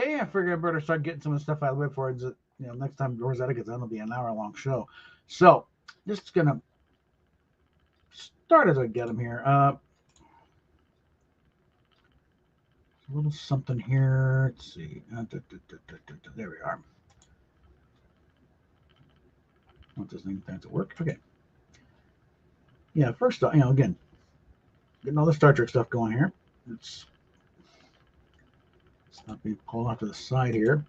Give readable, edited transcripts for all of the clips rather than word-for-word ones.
okay, I figured I better start getting some of the stuff out of the way before next time Rosetta gets on, it'll be an hour-long show. So, just gonna start as I get them here. A little something here. Let's see. There we are. Want this thing to work? Okay. Yeah, first, again, getting all the Star Trek stuff going here. Let's not be pulled off to the side here.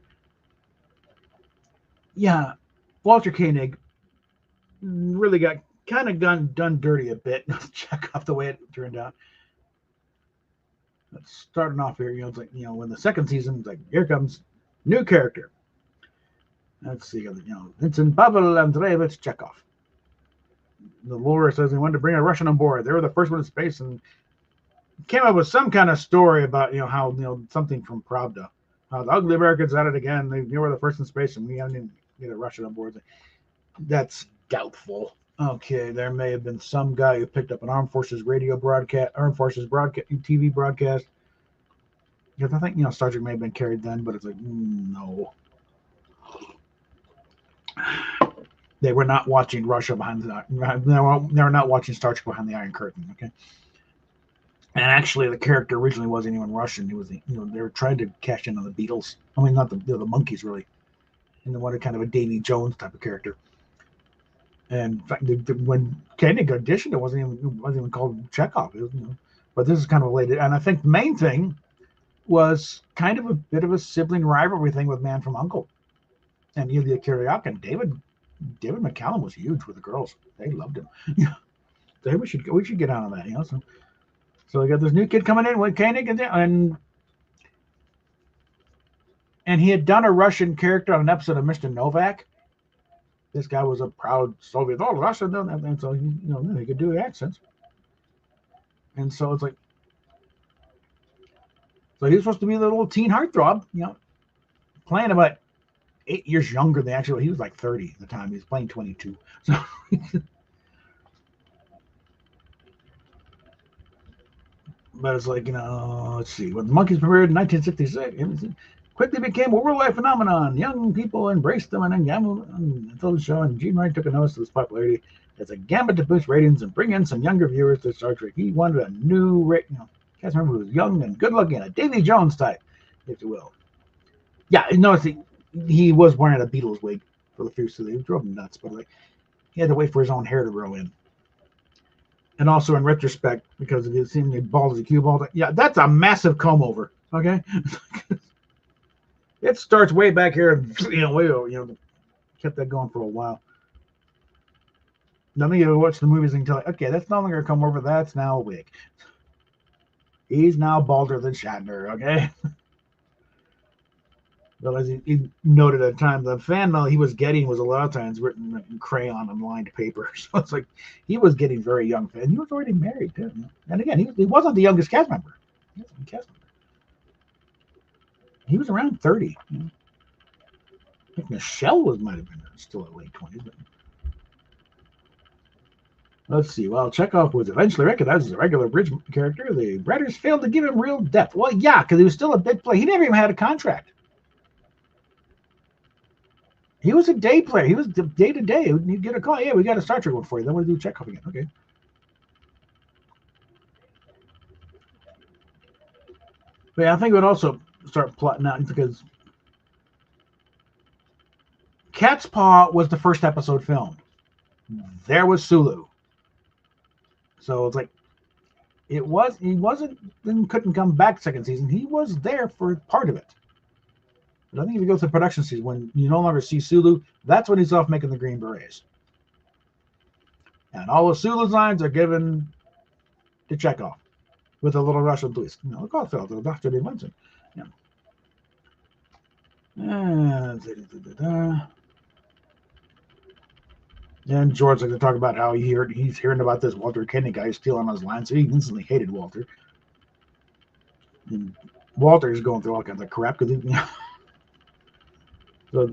Yeah, Walter Koenig really got kind of done dirty a bit. Check off the way it turned out. Let's starting off here. It's like when the second season, it's like here comes new character. Let's see. Vincent Pavel Andreevich Chekhov. The lore says he wanted to bring a Russian on board. They were the first one in space and came up with some kind of story about how something from Pravda. The ugly Americans at it again. They were the first in space, and we haven't even get a Russian on board. That's doubtful. Okay, there may have been some guy who picked up an Armed Forces TV broadcast. Because I think Star Trek may have been carried then, but it's like no. They were not watching Russia behind the. They were not watching Star Trek behind the Iron Curtain. Okay. And actually, the character originally wasn't even Russian. He was, they were trying to cash in on the Beatles. I mean, not the Monkees really, and they wanted kind of a Davy Jones type of character. And in fact, when Koenig auditioned, it wasn't even called Chekhov. It was, but this is kind of related. And I think the main thing was kind of a bit of a sibling rivalry thing with Man from U.N.C.L.E. and Ilya Kuryakin. David McCallum was huge with the girls. They loved him. So we should get on that. So we got this new kid coming in with Koenig, and he had done a Russian character on an episode of Mr. Novak. This guy was a proud Soviet, Russian, and so he could do the accents. And so it's like, so he was supposed to be the little teen heartthrob, playing about 8 years younger than actually he was like 30 at the time. He was playing 22. So. But it's like, let's see. When the Monkees premiered in 1966, it quickly became a worldwide phenomenon. Young people embraced them and gambled until the show, and Gene Wright took a notice of its popularity as a gambit to boost ratings and bring in some younger viewers to Star Trek. He wanted a new, cast member who was young and good-looking, a Davy Jones type, if you will. Yeah, notice he was wearing a Beatles wig for the first season. It drove him nuts, but he had to wait for his own hair to grow in. And also in retrospect, because it seemed bald as a cue ball. Yeah, that's a massive comb over. Okay, it starts way back here, and kept that going for a while. None of you watch the movies and tell you, okay, that's no longer a comb over. That's now a wig. He's now balder than Shatner. Okay. But as he noted at the time, the fan mail he was getting was a lot of times written in crayon and lined paper. So it's like he was getting very young. And he was already married, too. And again, he wasn't the youngest cast member. He was around 30. I think Michelle might have been still in late 20s. But. Let's see. Well, Chekhov was eventually recognized as a regular bridge character. The writers failed to give him real depth. Well, yeah, because he was still a bit player. He never even had a contract. He was a day player. He was day to day. You'd get a call. Yeah, we got a Star Trek one for you. Then we'll do Chekhov again. Okay. But yeah, I think it would also start plotting out because Cat's Paw was the first episode filmed. There was Sulu. So it's like he couldn't come back second season. He was there for part of it. But I think if you go to the production season, when you no longer see Sulu, that's when he's off making the Green Berets. And all of Sulu's lines are given to Chekhov with a little Russian twist. Goldfeld, the Dr. De Vincent. Yeah. And George like to talk about how he's hearing about this Walter Koenig guy stealing his lines, so he instantly hated Walter. And Walter's going through all kinds of crap because so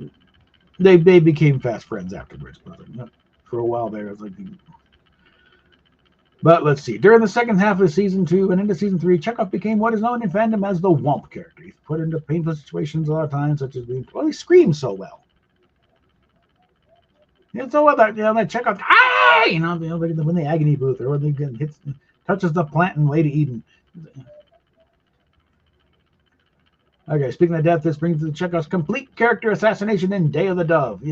they became fast friends afterwards. But for a while there, it was like But let's see. During the second half of season 2 and into season 3, Chekhov became what is known in fandom as the Wump character. He's put into painful situations a lot of times, such as being, well, he screams so well. It's so well that, that Chekhov, ah, when the agony booth or when they get hits, touches the plant in Lady Eden. Okay, speaking of death, this brings to Chekhov's complete character assassination in Day of the Dove.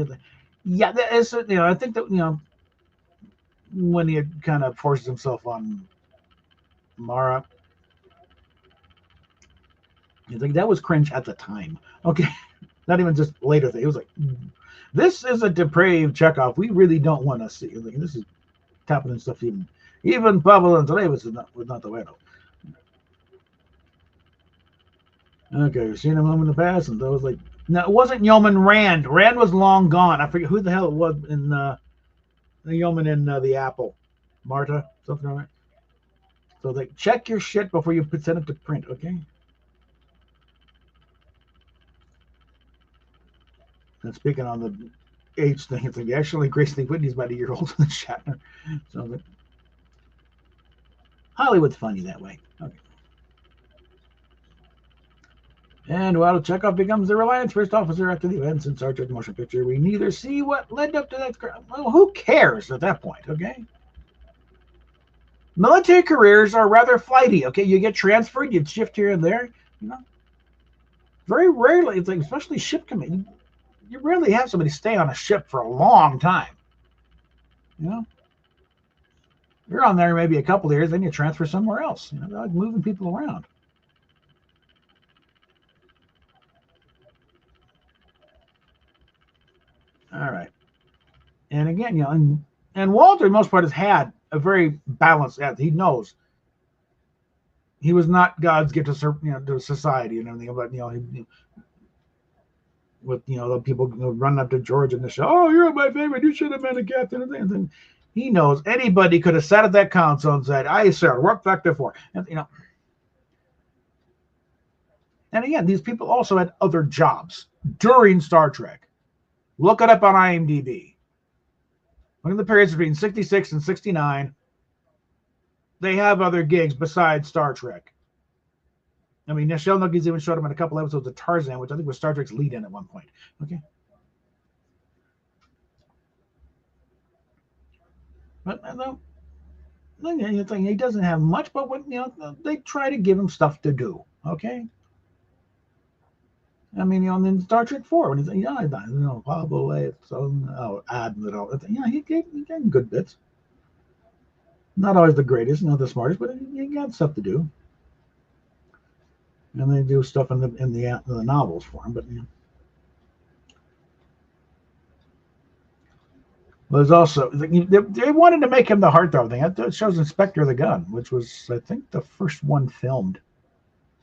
Yeah, it's, I think that, when he kind of forces himself on Mara, you think that was cringe at the time. Okay, not even just later. It was like, this is a depraved Chekhov. We really don't want to see. Like, this is happening stuff. Even Pavel Andreevich was not the way. Okay, we've seen him in the past, and those like, no, it wasn't Yeoman Rand. Rand was long gone. I forget who the hell it was in the Yeoman in the Apple, Marta, something like that. So like, check your shit before you send it to print, okay? And speaking on the age thing, it's like actually Grace Lee Whitney's about a year older than Shatner. So like, Hollywood's funny that way. Okay. And while Chekhov becomes the Reliance first officer after the events in Star Trek motion picture, we neither see what led up to that. Well, who cares at that point, okay? Military careers are rather flighty, okay? You get transferred, you shift here and there, Very rarely, it's like, especially ship command, you rarely have somebody stay on a ship for a long time, You're on there maybe a couple of years, then you transfer somewhere else. They're like moving people around. All right. And again, and Walter, for the most part, has had a very balanced. He knows he was not God's gift to society and everything. But with the people running up to George in the show, oh, you're my favorite. You should have been a captain. And he knows anybody could have sat at that console and said, "I sir, what factor for?" And And again, these people also had other jobs during Star Trek. Look it up on IMDb. Look at the periods between 66 and 69. They have other gigs besides Star Trek. I mean, Nichelle Nichols even showed him in a couple episodes of Tarzan, which I think was Star Trek's lead-in at one point. Okay. But he doesn't have much, but they try to give him stuff to do. Okay. I mean, in Star Trek 4, when he's Pablo, Admiral, he gave good bits. Not always the greatest, not the smartest, but he got stuff to do. And they do stuff in the novels for him, but there's also they wanted to make him the heartthrob thing. That shows Inspector the Gun, which was I think the first one filmed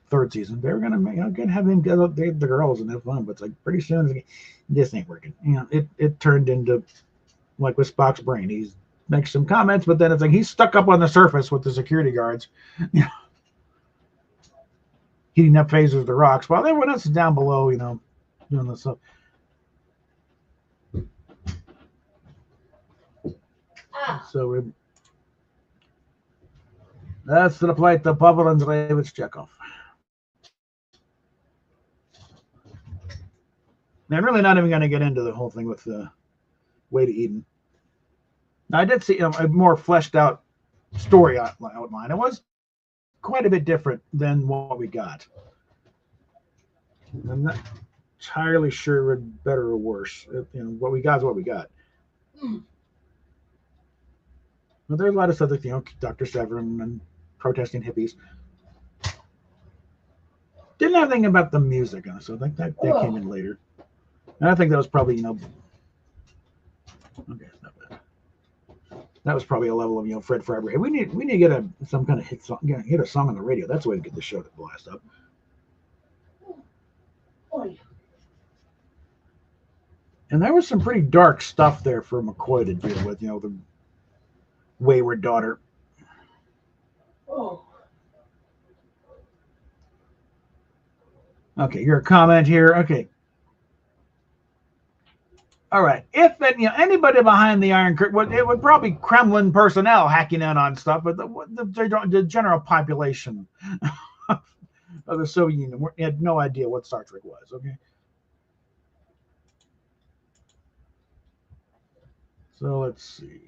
third season. They were gonna have him get up the girls and have fun, but it's like pretty soon this ain't working. It turned into like with Spock's brain. He's makes some comments, but then it's like he's stuck up on the surface with the security guards, heating up phasers to rocks while everyone else is down below, doing this stuff. So that's the plight of Pavel Andreevich Chekhov. And I'm really not even going to get into the whole thing with the Way to Eden. Now, I did see a more fleshed out story outline. It was quite a bit different than what we got. I'm not entirely sure we're better or worse. What we got is what we got. But there's a lot of stuff like Dr. Severin and protesting hippies. Didn't have anything about the music, so I think that came in later. And I think that was probably okay, not bad. That was probably a level of Fred Forever. Hey, we need to get some kind of hit song, hit a song on the radio. That's the way to get the show to blast up. And there was some pretty dark stuff there for McCoy to deal with, the wayward daughter. Okay, your comment here. Okay. All right. If anybody behind the Iron Curtain, it would probably Kremlin personnel hacking in on stuff, but the general population of the Soviet Union had no idea what Star Trek was. Okay. So let's see.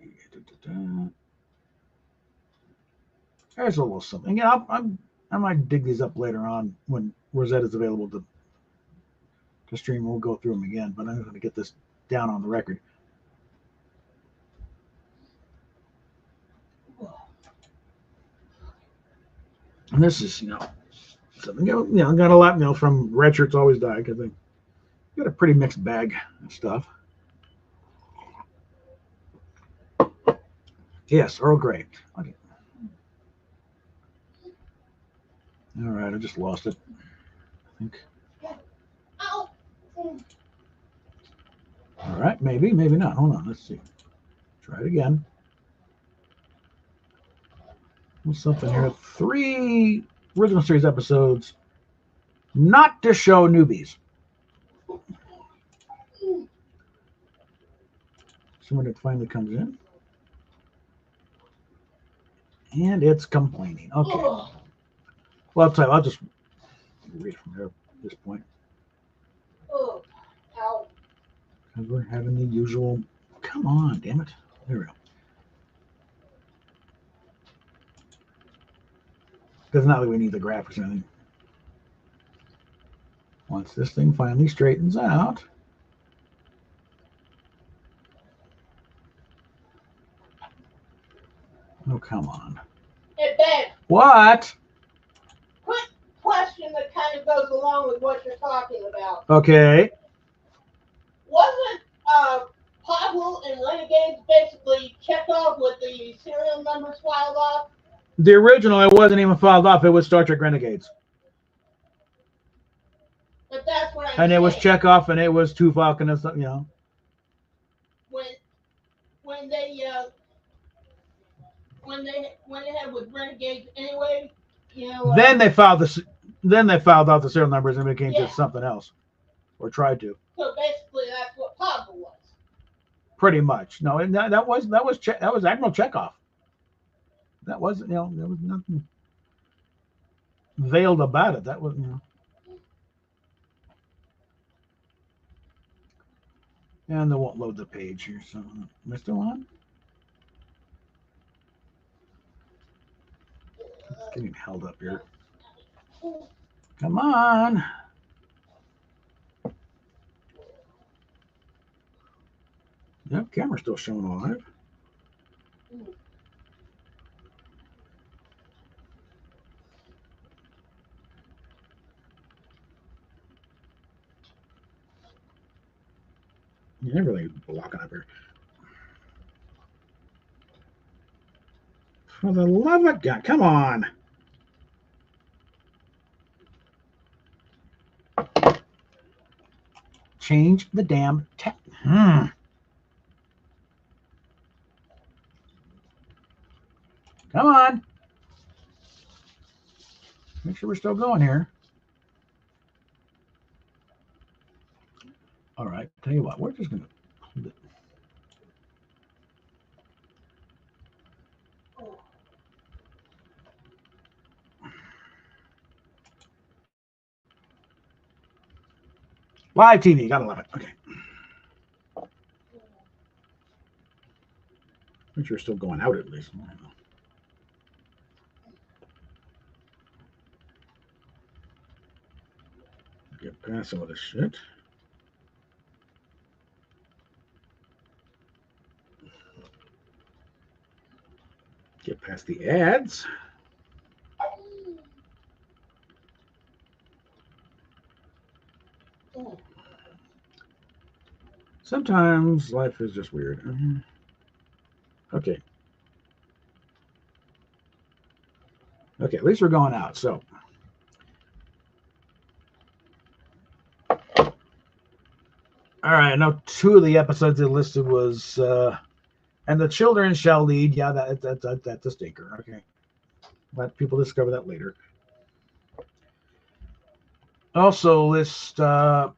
There's a little something. Yeah, I might dig these up later on when Rosetta is available to stream. We'll go through them again, but I'm going to get this down on the record. And this is, something, got a lot, from Red Shirts Always Die, because they got a pretty mixed bag of stuff. Yes, Earl Grey. Okay. All right, I just lost it, I think. All right, maybe not. Hold on, let's see. Try it again. There's something here. 3 original series episodes, not to show newbies. So when it finally comes in. And it's complaining. Okay. Well, I'll tell you, I'll just read from there at this point. Because we're having the usual. Come on, damn it. There we go. Because not that we need the graphics or anything. Once this thing finally straightens out. Oh, come on. Hey, Ben. What? Quick question that kind of goes along with what you're talking about. Okay. Wasn't Pavel and Renegades basically checked off with the serial numbers filed off? The original, it wasn't even filed off. It was Star Trek Renegades. But that's what I'm and saying. it was Chekhov, and it was Two Falcon, and stuff, When they had with Renegades anyway, Then they filed out the serial numbers and it became just something else, or tried to. So basically, that's what Pavel was. Pretty much. No, and that was Admiral Chekhov. That wasn't, there was nothing veiled about it. That was, And they won't load the page here. So, am I still on? It's getting held up here. Come on. Yep, camera's still showing alive. You're really blocking up here. For the love of God, come on. Change the damn text. Come on. Make sure we're still going here. All right, tell you what, we're just going to live TV, gotta love it. Okay. Make sure you're still going out at least. Get past some of this shit. Get past the ads. Sometimes life is just weird. Okay. Okay, at least we're going out. So, all right. I know 2 of the episodes they listed was, and the children shall lead. Yeah, that's a stinker. Okay, let people discover that later. Also list The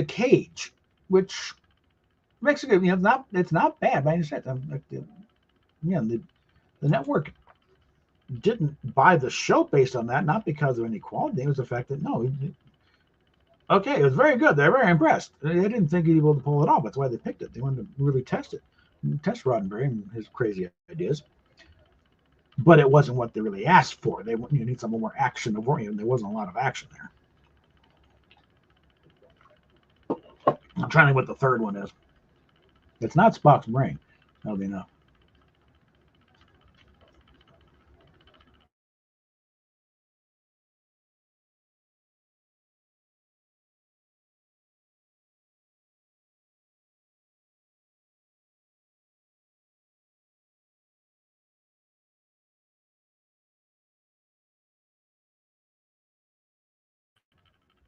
Cage, which makes it good. It's not bad by any stretch. The network didn't buy the show based on that, not because of any quality. It was the fact that it was very good. They're very impressed. They didn't think he'd be able to pull it off. That's why they picked it. They wanted to really test Roddenberry and his crazy ideas. But it wasn't what they really asked for. They need some more action to worry, and there wasn't a lot of action there. I'm trying to think what the third one is. It's not Spock's brain. That'll be enough.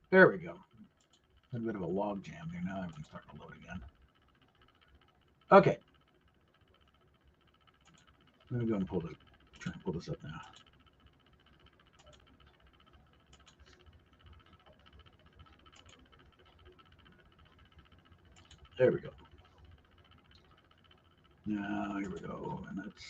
There we go. A bit of a log jam there. Now everything's starting to load again. Okay. Let me go and try and pull this up now. There we go. Now here we go, and that's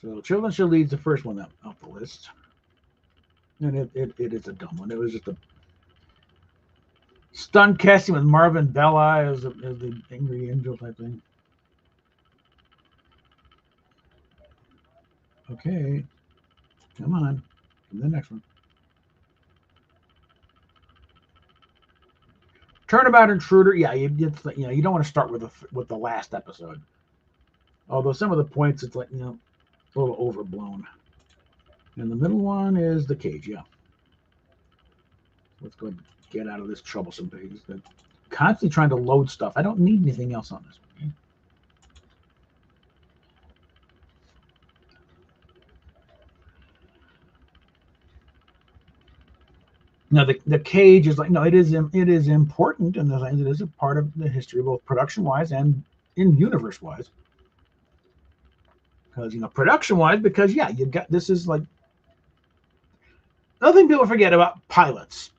so. Children Should leads the first one up the list, and it is a dumb one. It was just a stunt casting with Marvin Belli as the angry angel type thing. Okay, come on, to the next one. Turnabout Intruder. Yeah, you don't want to start with the last episode. Although some of the points it's like a little overblown. And the middle one is The Cage. Yeah. Let's go and get out of this troublesome page. It's constantly trying to load stuff. I don't need anything else on this. Okay? Now the Cage is it is important in the sense it is a part of the history, both production wise and in universe wise. Because production wise, because you got this is like another thing people forget about pilots.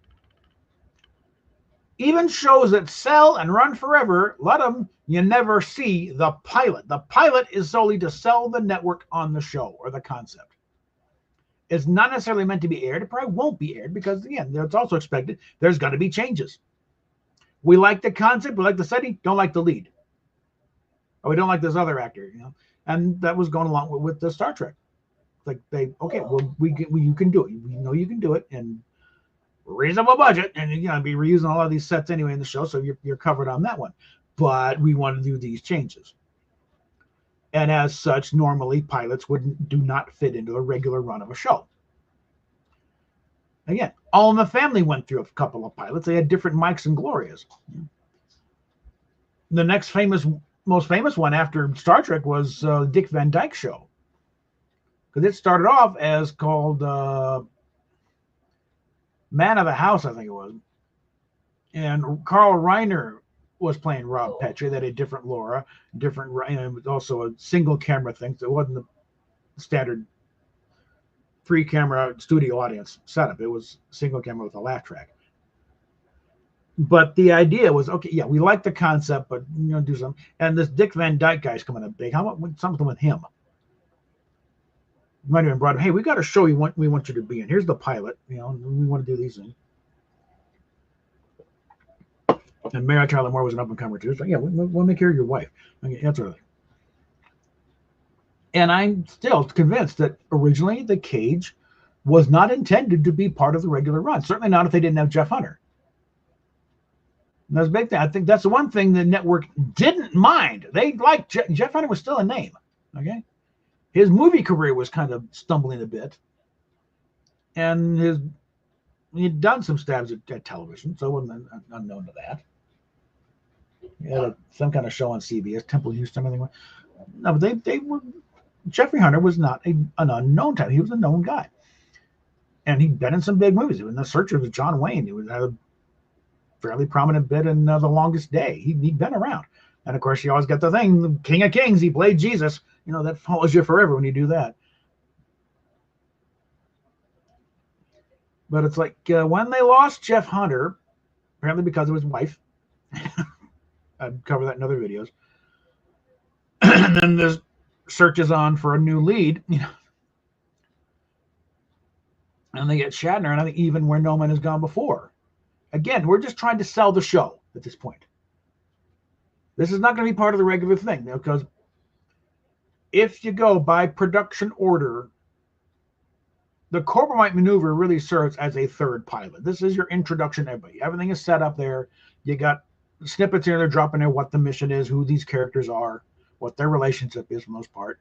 Even shows that sell and run forever, let them, you never see the pilot. The pilot is solely to sell the network on the show or the concept. It's not necessarily meant to be aired. It probably won't be aired because, again, it's also expected there's going to be changes. We like the concept. We like the setting. Don't like the lead. Or we don't like this other actor, And that was going along with the Star Trek. Like you can do it. We know you can do it. And reasonable budget, and be reusing a lot of these sets anyway in the show, so you're covered on that one. But we want to do these changes, and as such, normally pilots do not fit into a regular run of a show. Again, All in the Family went through a couple of pilots. They had different Mikes and Glorias. The next most famous one after Star Trek was Dick Van Dyke Show, because it started off as called Man of the House, I think it was. And Carl Reiner was playing Rob Petrie. That had a different Laura, and also a single camera thing. So it wasn't the standard 3-camera studio audience setup. It was single camera with a laugh track. But the idea was, we like the concept, but do something. And this Dick Van Dyke guy's coming up big. How about something with him? Might have been brought up. Hey, we got a show we want you to be in. Here's the pilot. We want to do these things. And Mary Tyler Moore was an up-and-comer too. So we'll make her your wife. That's sort of thing. And I'm still convinced that originally The Cage was not intended to be part of the regular run. Certainly not if they didn't have Jeff Hunter. And that's a big thing. I think that's the one thing the network didn't mind. They liked Jeff Hunter was still a name. Okay. His movie career was kind of stumbling a bit, and he'd done some stabs at television, so it wasn't unknown to that. He had some kind of show on CBS, Temple Houston, I think. No, but they were. Jeffrey Hunter was not an unknown type. He was a known guy, and he'd been in some big movies. He was in The Searchers with John Wayne. He was a fairly prominent bit in The Longest Day. He'd been around, and of course, you always got the thing, the King of Kings. He played Jesus. That follows you forever when you do that. But it's like when they lost Jeff Hunter, apparently because of his wife. I'd cover that in other videos. And then there's searches on for a new lead, and they get Shatner, and I think even where no man has gone before. Again, we're just trying to sell the show at this point. This is not going to be part of the regular thing, because if you go by production order, the Corbomite maneuver really serves as a third pilot. This is your introduction to everybody. Everything is set up there. You got snippets here, they're dropping there, what the mission is, who these characters are, what their relationship is for the most part.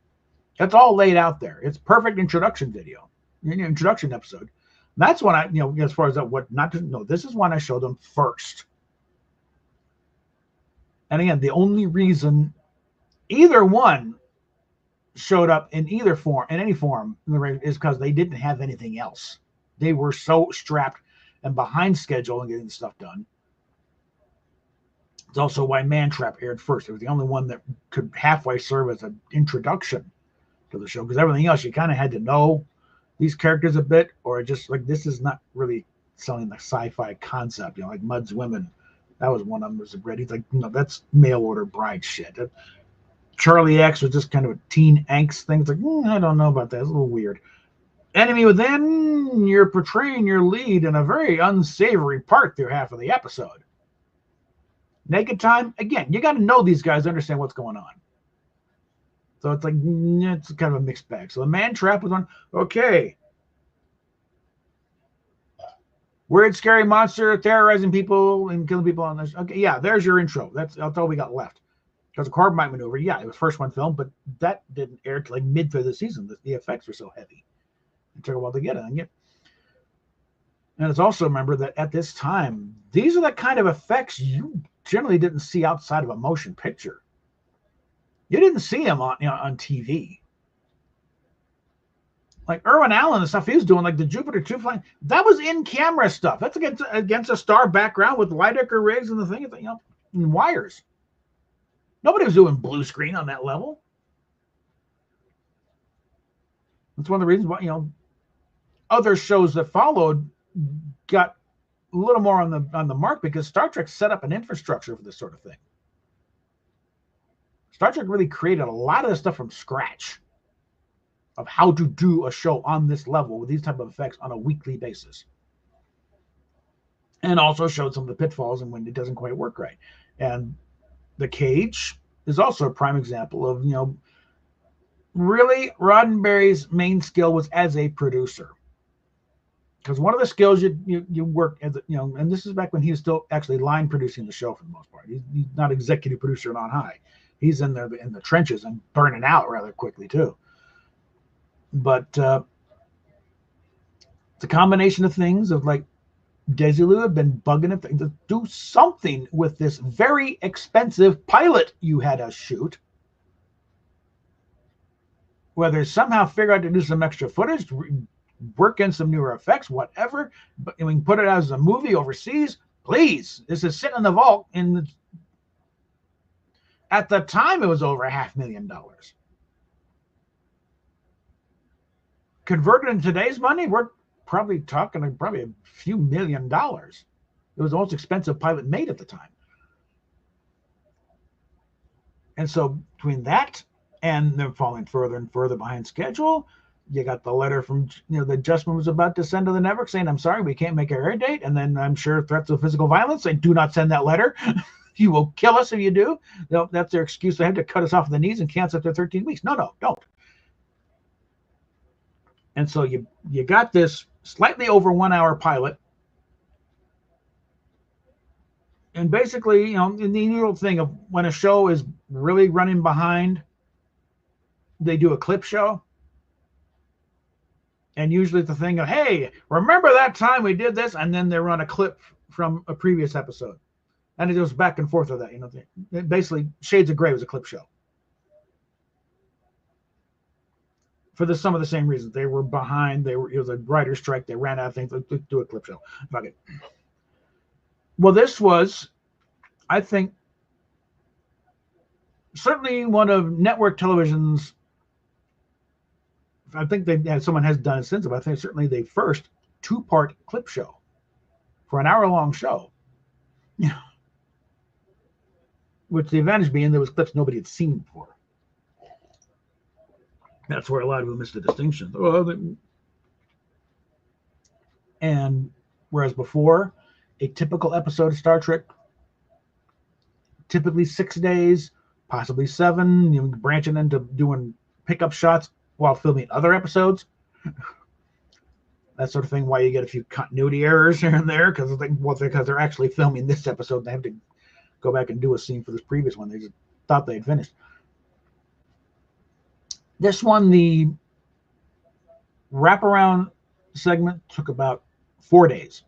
That's all laid out there. It's perfect introduction video, introduction episode. That's when I, as far as that, what not to know, this is when I showed them first. And again, the only reason either one showed up in either form, in any form, is because they didn't have anything else. They were so strapped and behind schedule and getting stuff done. It's also why Mantrap aired first. It was the only one that could halfway serve as an introduction to the show, because everything else you kind of had to know these characters a bit, or just like, this is not really selling the sci-fi concept, like Mud's Women. That was one of them was ready. Like, that's mail order bride shit. Charlie X was just kind of a teen angst thing. It's like, I don't know about that. It's a little weird. Enemy Within, you're portraying your lead in a very unsavory part through half of the episode. Naked Time, again, you got to know these guys, understand what's going on. So it's like, it's kind of a mixed bag. So the Mantrap was on, okay. Weird, scary monster terrorizing people and killing people on this. Okay, yeah, there's your intro. That's all we got left. Because the Corbomite maneuver, yeah, it was first one filmed, but that didn't air till like mid through the season. The effects were so heavy. It took a while to get it. And it's also, remember that at this time, these are the kind of effects you generally didn't see outside of a motion picture. You didn't see them on TV. Like Irwin Allen and stuff he was doing, like the Jupiter 2 flying, that was in-camera stuff. That's against a star background with Lydecker rigs and the thing, and wires. Nobody was doing blue screen on that level. That's one of the reasons why, other shows that followed got a little more on the mark, because Star Trek set up an infrastructure for this sort of thing. Star Trek really created a lot of this stuff from scratch of how to do a show on this level with these type of effects on a weekly basis. And also showed some of the pitfalls and when it doesn't quite work right. And The Cage is also a prime example of, really Roddenberry's main skill was as a producer. Because one of the skills you work as, and this is back when he was still actually line producing the show for the most part. He's not executive producer and on high. He's in there in the trenches and burning out rather quickly too. But it's a combination of things of like Desilu had been bugging it to do something with this very expensive pilot you had us shoot. Whether somehow figure out to do some extra footage, work in some newer effects, whatever, but we can put it as a movie overseas, please. This is sitting in the vault. At the time, it was over $500,000. Converted in today's money, we're probably talking a few $1 million. It was the most expensive pilot made at the time. And so between that and them falling further and further behind schedule, you got the letter from, that Justman was about to send to the network saying, I'm sorry, we can't make our air date. And then I'm sure threats of physical violence. They do not send that letter. You will kill us if you do. That's their excuse. They have to cut us off at the knees and cancel after 13 weeks. No, don't. And so you got this slightly over 1 hour pilot. And basically, in the usual thing of when a show is really running behind, they do a clip show. And usually it's the thing of, hey, remember that time we did this? And then they run a clip from a previous episode. And it goes back and forth with that. Basically, Shades of Grey was a clip show. For some of the same reasons. They were behind. It was a writer's strike. They ran out of things. Let's do a clip show. Fuck it. Well, this was, I think, certainly one of network television's, I think someone has done it since, but I think certainly they first 2-part clip show for an hour-long show. You know, which the advantage being there was clips nobody had seen before. That's where a lot of them missed the distinction. And whereas before, a typical episode of Star Trek, typically 6 days, possibly 7, you know, branching into doing pickup shots while filming other episodes. That sort of thing. Why you get a few continuity errors here and there because they're actually filming this episode. They have to go back and do a scene for this previous one. They just thought they had finished. This one, the wraparound segment took about 4 days.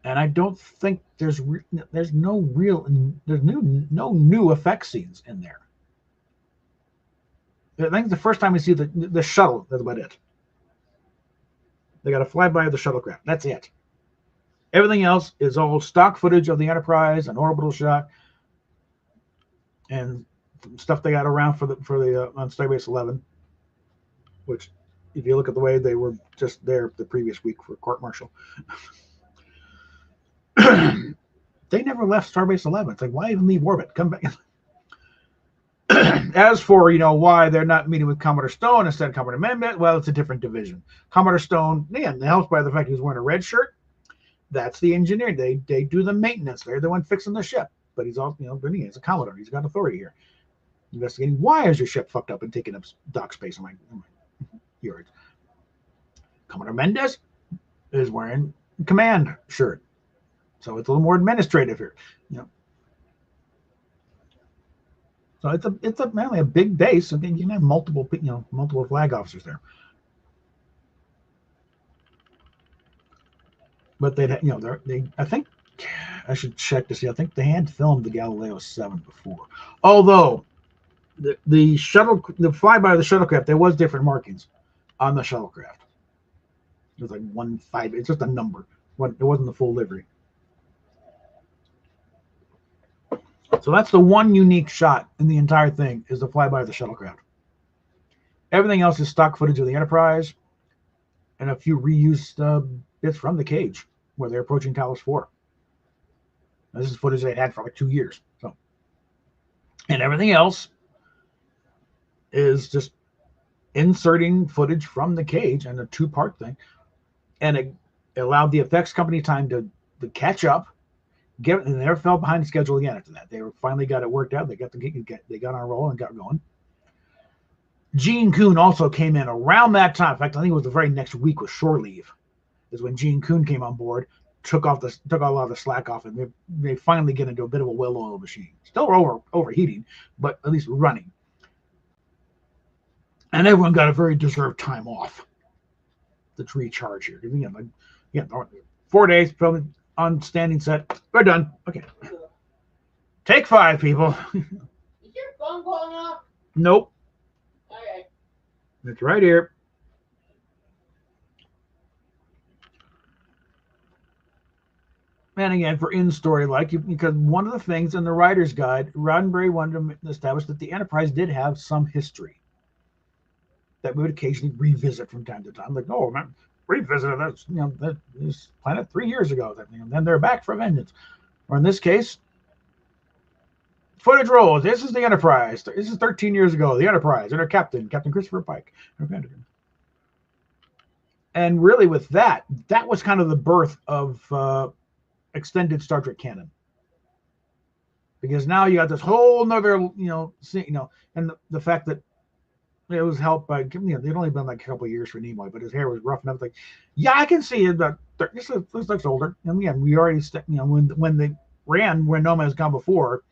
And I don't think there's no new effect scenes in there. I think the first time we see the shuttle, that's about it. They got a flyby of the shuttlecraft. That's it. Everything else is all stock footage of the Enterprise, an orbital shot, and stuff they got around for the on Starbase 11. Which, if you look at the way they were just there the previous week for court martial, they never left Starbase 11. It's like, why even leave orbit? Come back. As for, you know, why they're not meeting with Commodore Stone instead of Commodore Mendez, well, it's a different division. Commodore Stone, again, helped by the fact he was wearing a red shirt. That's the engineer. They do the maintenance. They're the one fixing the ship. But he's also, you know, he's a Commodore. He's got authority here. Investigating why is your ship fucked up and taking up dock space in my yards. Commodore Mendez is wearing a command shirt. So it's a little more administrative here. You know. So it's mainly a big base, and then you can have multiple flag officers there. But I think I should check to see. I think they had filmed the Galileo 7 before. Although the flyby of the shuttlecraft, there was different markings on the shuttlecraft. It was like 1-5. It's just a number. It wasn't the full livery. So that's the one unique shot in the entire thing is the flyby of the shuttlecraft. Everything else is stock footage of the Enterprise and a few reused bits from the cage where they're approaching Talos 4. Now, this is footage they had for like 2 years. So, and everything else is just inserting footage from the cage and a 2-part thing. And it allowed the effects company time to catch up. And they never fell behind the schedule again after that. They finally got it worked out. They got on a roll and got going. Gene Kuhn also came in around that time. In fact, I think it was the very next week with shore leave, is when Gene Kuhn came on board, took a lot of the slack off, and they finally get into a bit of a well-oiled machine. Still overheating, but at least running. And everyone got a very deserved time off to recharge here. Again, 4 days filming on standing set. We're done. Okay. Take 5, people. Is your phone going off? Nope. Okay. It's right here. And again, for in-story, because one of the things in the writer's guide, Roddenberry wanted to establish that the Enterprise did have some history that we would occasionally revisit from time to time. Like, oh, man, revisited this planet 3 years ago. And then they're back for vengeance. Or in this case, footage rolls. This is the Enterprise. This is 13 years ago. The Enterprise and her captain, Captain Christopher Pike. And really, with that was kind of the birth of extended Star Trek canon. Because now you got this whole nother, and the fact that it was helped by, they'd only been like a couple of years for Nimoy, but his hair was rough enough. Like, yeah, I can see it. This looks older. And again, we already, when they ran where Noma has gone before,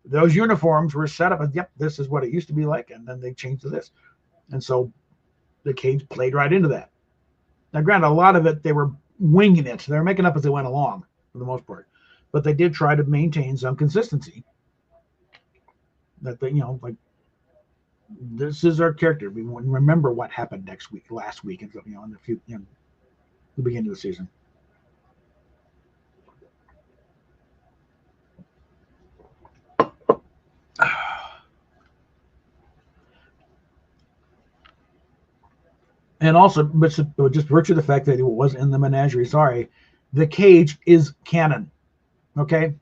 those uniforms were set up as, yep, this is what it used to be like. And then they changed to this. And so the cage played right into that. Now, granted, a lot of it, they were winging it. They were making up as they went along for the most part. But they did try to maintain some consistency. That they, this is our character. We want to remember what happened last week, and in the beginning of the season. And also, but just virtue of the fact that it was in the menagerie, sorry, the cage is canon. Okay?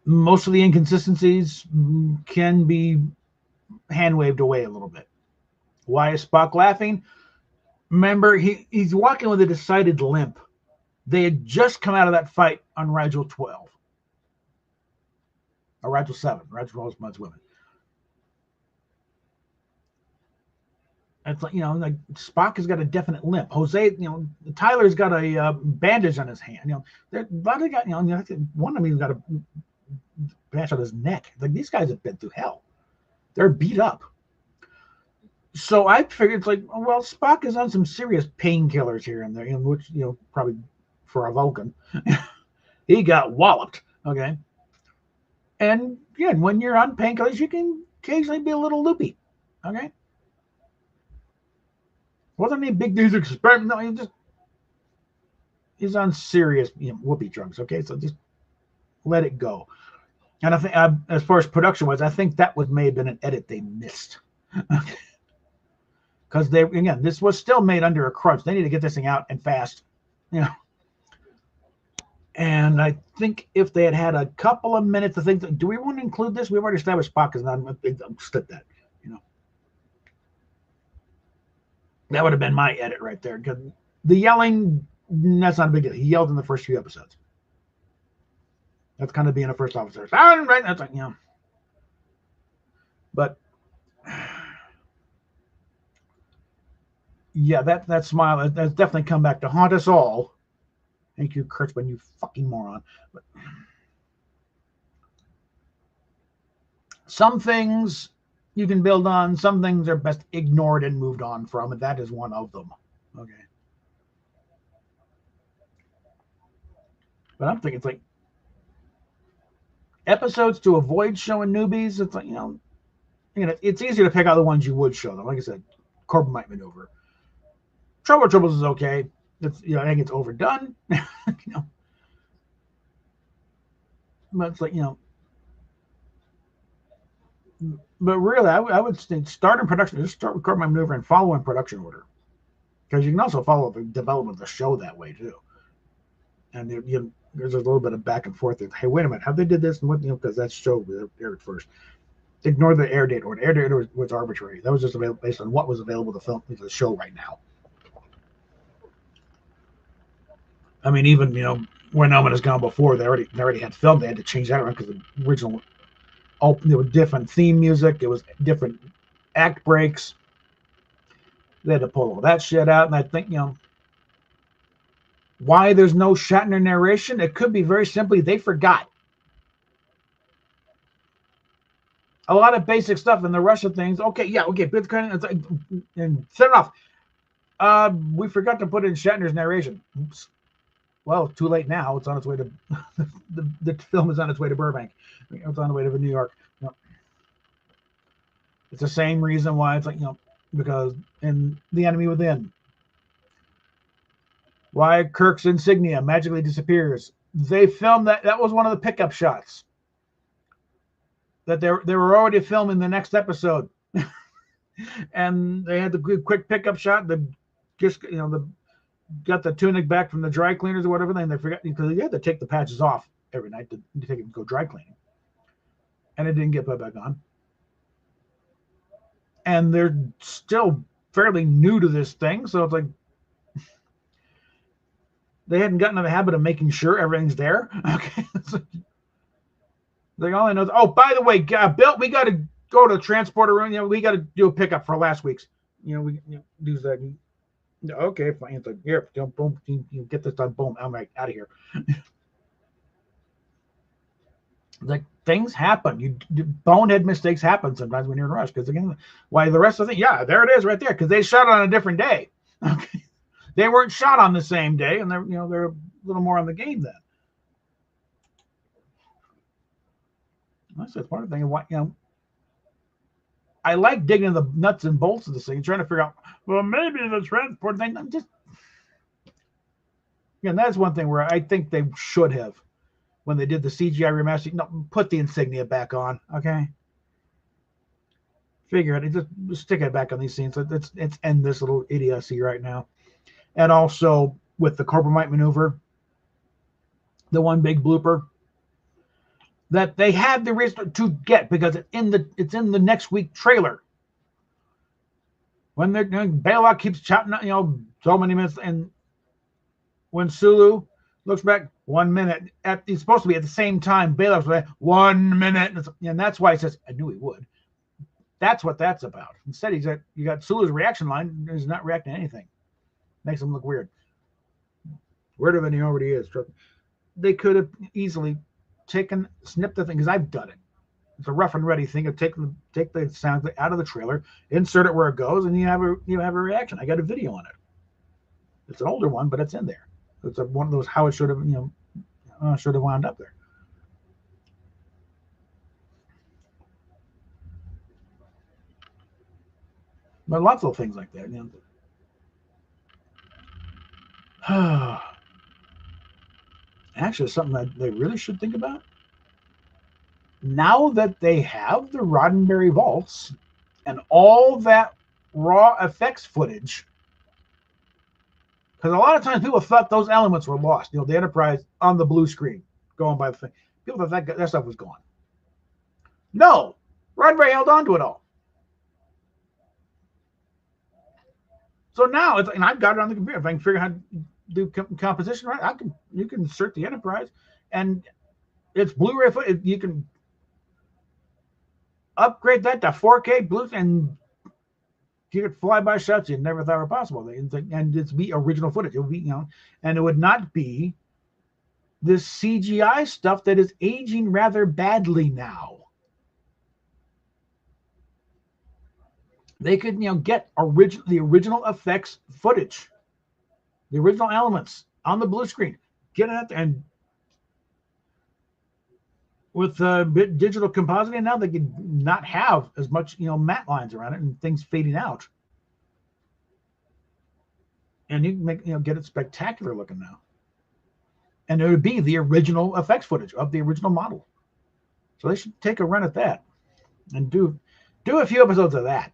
Most of the inconsistencies can be hand waved away a little bit. Why is Spock laughing? Remember, he's walking with a decided limp. They had just come out of that fight on Rigel 12. Or Rigel 7. Rigel 12 is Mudd's women. It's like, like Spock has got a definite limp. Jose, Tyler's got a bandage on his hand. They're they got, one of them has got a bandage on his neck. Like, these guys have been through hell. They're beat up. So I figured, it's like, well, Spock is on some serious painkillers here and there, which, probably for a Vulcan. He got walloped. Okay. And yeah, when you're on painkillers, you can occasionally be a little loopy. Okay. Wasn't any big news experiment. No, he's on serious whoopee drugs. Okay, so just let it go. And I think, as far as production was, I think that may have been an edit they missed. Because this was still made under a crunch. They need to get this thing out and fast. And I think if they had had a couple of minutes to think, do we want to include this? We've already established Spock is not. Slip that. That would have been my edit right there. Because the yelling, that's not a big deal. He yelled in the first few episodes. That's kind of being a first officer. Right? That's like, But yeah, that smile, that's definitely come back to haunt us all. Thank you, Kurtzman, you fucking moron. But some things you can build on, some things are best ignored and moved on from, and that is one of them. Okay. But I'm thinking, it's like episodes to avoid showing newbies. It's like, it's easier to pick out the ones you would show them. Like I said, Corbomite Maneuver. Troubles is okay. It's, I think it's overdone. But it's like, but really, I would start in production. Just start with Corbomite Maneuver and follow in production order, because you can also follow the development of the show that way too. And there's a little bit of back and forth. Hey, wait a minute, how they did this and what? Because that show aired first. Ignore the air date order. Air date order was arbitrary. That was just available based on what was available to film the show right now. I mean, even when No Man Has Gone before, they already had filmed. They had to change that around because the original, there was different theme music. It was different act breaks. They had to pull all that shit out. And I think, why there's no Shatner narration? It could be very simply they forgot. A lot of basic stuff in the Russia things. Okay, and set it off. We forgot to put in Shatner's narration. Oops. Well, too late now. It's on its way to the film is on its way to Burbank. It's on the way to New York. It's the same reason why it's like, because in The Enemy Within, why Kirk's insignia magically disappears. They filmed that. That was one of the pickup shots. That they were already filming the next episode, and they had the quick pickup shot. Got the tunic back from the dry cleaners or whatever. Then they forgot, because you had to take the patches off every night to take it and go dry cleaning, and it didn't get put back on. And they're still fairly new to this thing, so it's like they hadn't gotten in the habit of making sure everything's there. Okay. Like, all I know is, oh, by the way, Bill, we got to go to the transporter room. We got to do a pickup for last week's. We do that. Okay, fine. It's like, here, boom, get this done. Boom, I'm right out of here. Like, things happen. Bonehead mistakes happen sometimes when you're in a rush. Because again, why the rest of the thing? Yeah, there it is, right there. Because they shot it on a different day. Okay, they weren't shot on the same day, and they're a little more on the game then. That's part of the thing. Why, I like digging the nuts and bolts of this thing, trying to figure out, well, maybe the transport thing. I'm just, that's one thing where I think they should have, when they did the CGI remastering, put the insignia back on, okay? figure it. Just stick it back on these scenes. Let's end this little idiocy right now. And also with the Corbomite maneuver, the one big blooper that they had the reason to get because it's in the next week trailer. When they're Baylock keeps shouting, so many minutes, and when Sulu looks back 1 minute, it's supposed to be at the same time. Baylock's like 1 minute, and that's why he says, "I knew he would." That's what that's about. Instead, you got Sulu's reaction line. He's not reacting to anything. Makes him look weird. Weirder than he already is. They could have easily snipped the thing, because I've done it. It's a rough and ready thing of take the sound out of the trailer, insert it where it goes, and you have a reaction. I got a video on it. It's an older one, but it's in there. It's one of those how it should have wound up there. But lots of things like that. Actually, something that they really should think about. Now that they have the Roddenberry vaults and all that raw effects footage, because a lot of times people thought those elements were lost. The Enterprise on the blue screen going by the thing. People thought that stuff was gone. No, Roddenberry held on to it all. So now and I've got it on the computer. If I can figure out how to do composition right, you can insert the Enterprise, and it's Blu-ray footage. You can upgrade that to 4K Blu, and you could fly-by shots you never thought were possible. And it's be original footage. It would be, and it would not be this CGI stuff that is aging rather badly now. They could, get the original effects footage, the original elements on the blue screen, get it, and with digital compositing now, they could not have as much, matte lines around it and things fading out, and you can make, get it spectacular looking now, and it would be the original effects footage of the original model. So they should take a run at that and do a few episodes of that.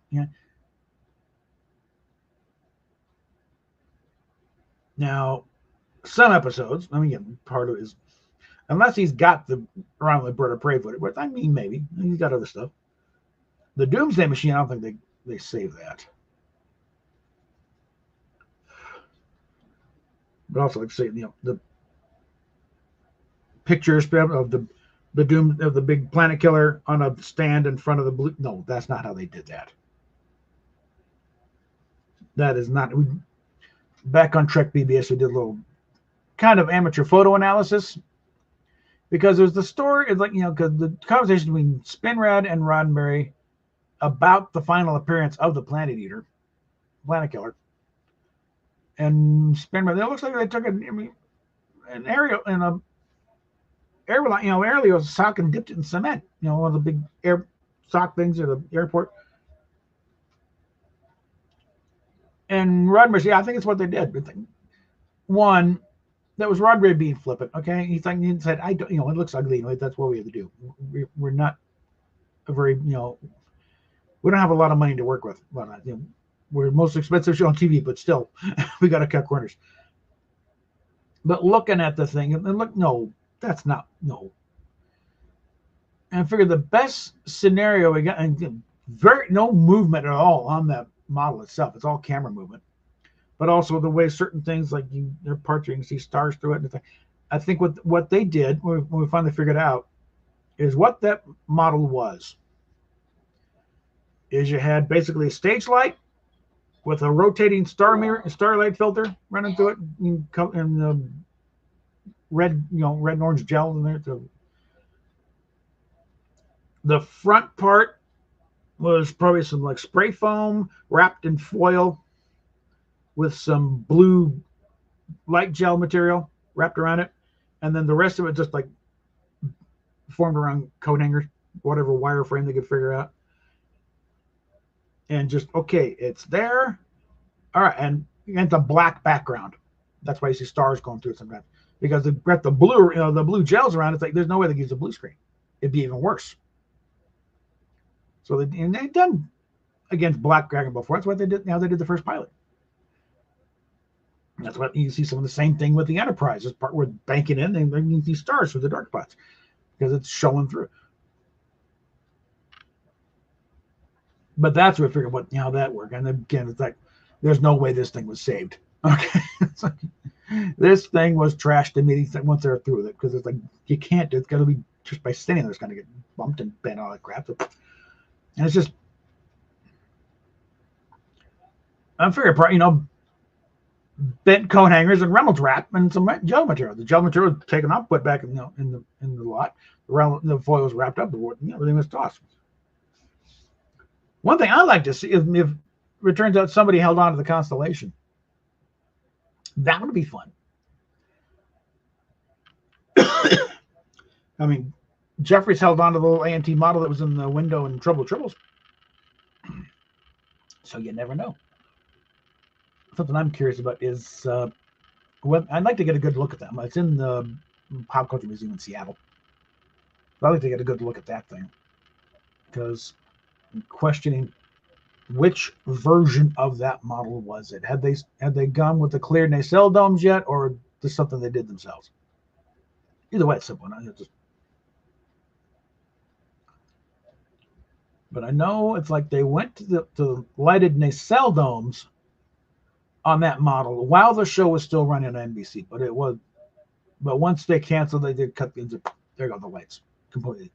Now, some episodes, part of it is, unless he's got the Around the Bird of Prey footage, but maybe he's got other stuff. The Doomsday Machine, I don't think they save that. But also, like say, the pictures of the big planet killer on a stand in front of the blue. No, that's not how they did that. That is not. Back on Trek BBS, we did a little kind of amateur photo analysis, because there's the story. It's because the conversation between Spinrad and Roddenberry about the final appearance of the Planet Killer, and Spinrad. It looks like they took an aerial in a airline, aerial sock and dipped it in cement. One of the big air sock things at the airport. And Roddenberry, I think it's what they did. One, that was Roddenberry being flippant. Okay, he said, "I don't, it looks ugly. That's what we have to do. We're not a very, we don't have a lot of money to work with. Well, we're the most expensive show on TV, but still, we got to cut corners." But looking at the thing, and look, no, that's not no. And I figured the best scenario we got, and no movement at all on that model itself. It's all camera movement, but also the way certain things, like their parts, you can see stars through it. And I think what they did when we finally figured out is what that model was. Is you had basically a stage light with a rotating starlight filter running through it, in the red, red and orange gel in there. The front part was probably some like spray foam wrapped in foil with some blue light gel material wrapped around it, and then the rest of it just like formed around coat hangers, whatever wireframe they could figure out, and just it's there. All right, and it's a black background. That's why you see stars going through it sometimes, because they've got the blue, the blue gels around. It's like there's no way they could use a blue screen. It'd be even worse. So they've done against Black Dragon before. That's what they did. Now they did the first pilot. That's what you see some of the same thing with the Enterprise. This part where banking in and bringing these stars through the dark spots because it's showing through. But that's what I figured what how that worked. And again, it's like there's no way this thing was saved. Okay, it's like, this thing was trashed immediately once they're through with it because it's like you can't. It's got to be just by standing there. It's going to get bumped and bent all that crap. And it's just I'm figuring, bent coat hangers and Reynolds wrap and some gel material. The gel material was taken off, put back in the lot. The foil was wrapped up. Everything was tossed. One thing I like to see is if it turns out somebody held on to the Constellation. That would be fun. I mean, Jeffries held on to the little ANT model that was in the window in Trouble Tribbles. So you never know. Something I'm curious about is I'd like to get a good look at them. It's in the Pop Culture Museum in Seattle. I'd like to get a good look at that thing because I'm questioning which version of that model was it. Had they gone with the clear nacelle domes yet, or just something they did themselves? Either way, it's simple. But I know it's like they went to the lighted nacelle domes on that model while the show was still running on NBC. But once they canceled, they did cut there go the lights completely,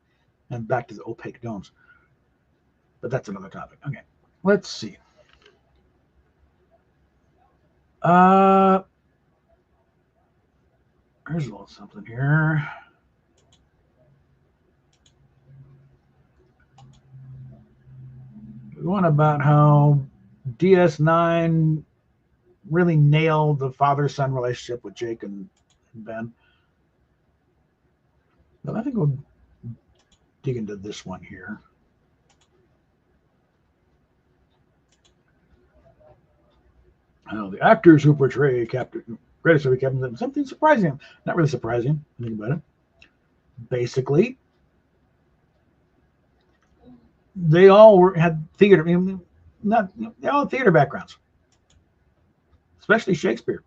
and back to the opaque domes. But that's another topic. Okay, let's see. There's a little something here. One about how DS9 really nailed the father-son relationship with Jake and Ben. But I think we'll dig into this one here. The actors who portray Greatest Survey Captain, something surprising. Not really surprising. Think about it. Basically, they all had theater. They all had theater backgrounds, especially Shakespeare.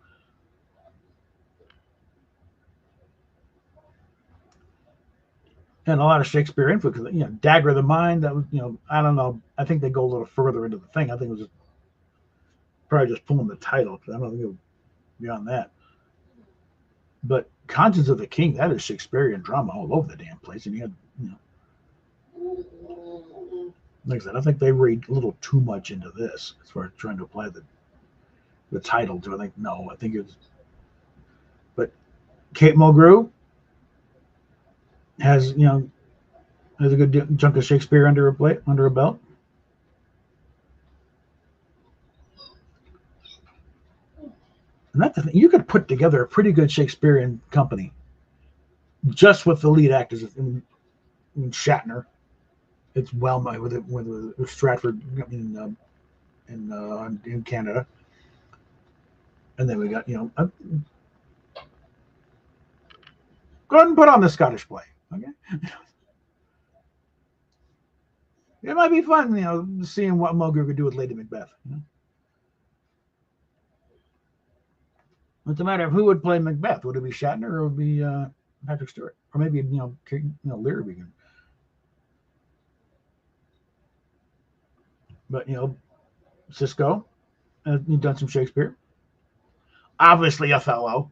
And a lot of Shakespeare influence. Dagger of the Mind. That was, I don't know. I think they go a little further into the thing. I think it was probably just pulling the title. I don't think it was beyond that. But Conscience of the King, that is Shakespearean drama all over the damn place. And you had, like I said, I think they read a little too much into this as far as trying to apply the title to it. I think it's. But Kate Mulgrew has a good chunk of Shakespeare under a belt. And that's the thing. You could put together a pretty good Shakespearean company just with the lead actors in Shatner. It's Welma with Stratford in Canada, and then we got go ahead and put on the Scottish play. Okay, it might be fun, seeing what Mulgrew could do with Lady Macbeth. It's a matter of who would play Macbeth. Would it be Shatner or would it be Patrick Stewart, or maybe Lear begin? But Sisko, you've done some Shakespeare. Obviously, Othello.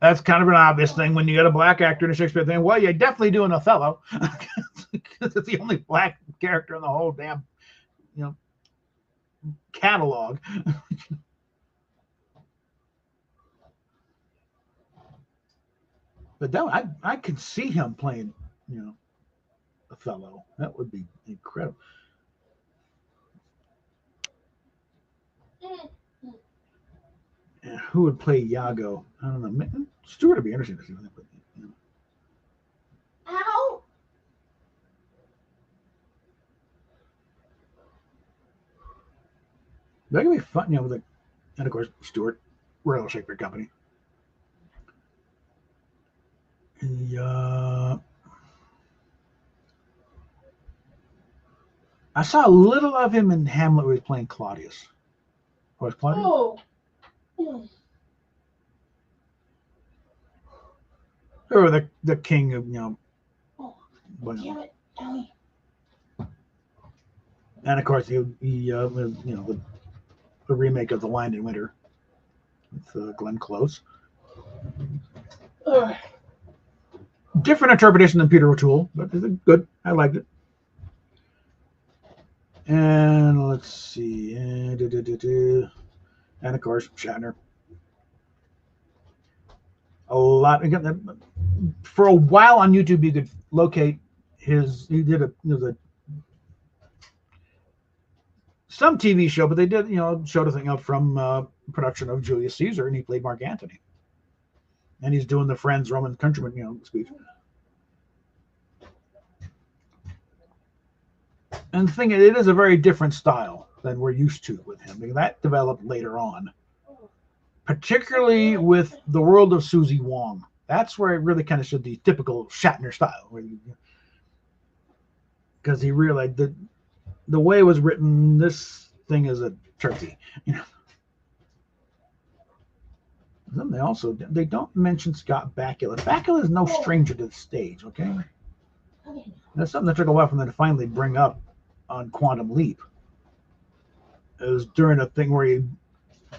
That's kind of an obvious thing when you got a black actor in a Shakespeare thing. Well, you're definitely doing Othello because it's the only black character in the whole damn, catalog. But I could see him playing, Othello. That would be incredible. And who would play Iago? I don't know. Stewart would be interesting to see. Ow! That could be fun, and of course Stewart, Royal Shakespeare Company. I I saw a little of him in Hamlet where he was playing Claudius. Was Claudius? Oh. Or the king of, Oh, well, damn it, Ellie. and of course the remake of The Lion in Winter with Glenn Close. Ugh. Different interpretation than Peter O'Toole, but it's good. I liked it. And let's see. And of course, Shatner. A lot. Again, for a while on YouTube, you could locate his. He did some TV show, but they did, showed a thing up from production of Julius Caesar, and he played Mark Antony. And he's doing the Friends Roman countryman, speech. And the thing, it is a very different style than we're used to with him. Because that developed later on, particularly with The World of Susie Wong. That's where it really kind of showed the typical Shatner style, because he realized that the way it was written, this thing is a turkey. Then they don't mention Scott Bakula. Bakula is no stranger to the stage, okay? That's something that took a while for them to finally bring up on Quantum Leap. It was during a thing where he